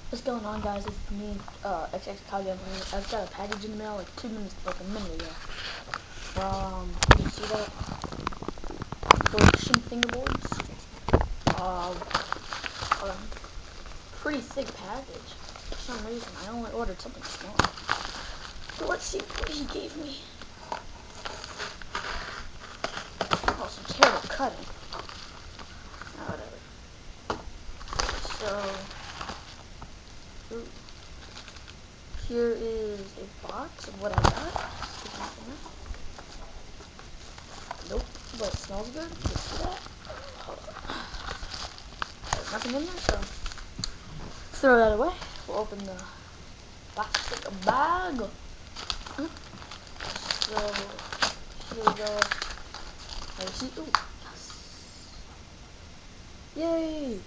What's going on, guys? It's me, XX Kage. I've got a package in the mail like a minute ago. You see that? Collection fingerboards. A pretty thick package. For some reason, I only ordered something small. But let's see what he gave me. Oh, some terrible cutting. Oh, whatever. So, ooh. Here is a box of what I got. Nope, but it smells good. You see that? There's nothing in there, so throw that away. We'll open the plastic bag. So here we go. Receipt. Ooh, yes. Yay!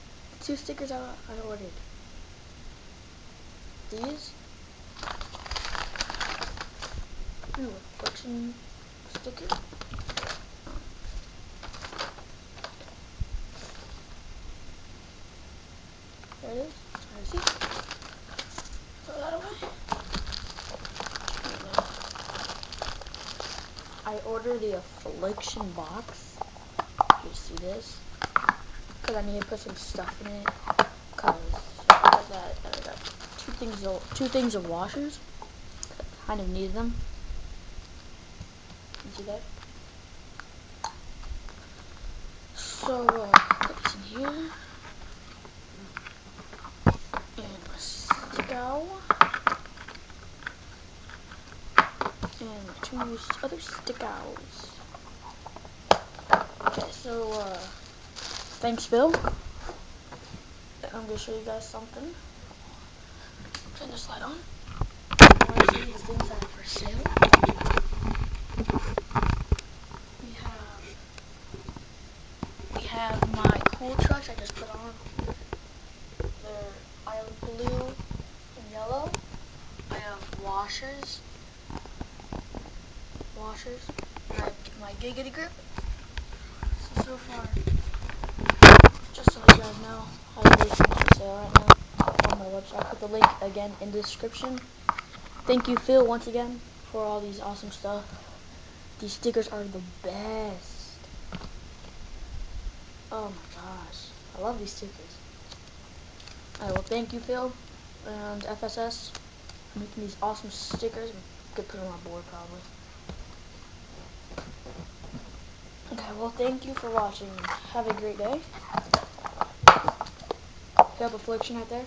2 stickers I ordered. These. Ooh, a collection sticker. There it is. Receipt. Throw that away. I ordered the affliction box. You see this? Because I need to put some stuff in it. Because I got two things of washers. Kind of needed them. You see that? So put this in here. And a stick-out. And 2 other stick-outs. Okay, so thanks, Phil. I'm gonna show you guys something. Turn this light on. I want to show you the things that are for sale. We have my cool trucks I just put on. They're island blue and yellow. I have washers. And I have my Giggity Grip. So far, just so you guys know, I have these things for sale right now on my website. I'll put the link again in the description. Thank you, Phil, once again, for all these awesome stuff. These stickers are the best. Oh my gosh, I love these stickers. Alright, well, thank you, Phil, and FSS, for making these awesome stickers. I could put them on my board, probably. Okay, well, thank you for watching. Have a great day. You have Affliction right there.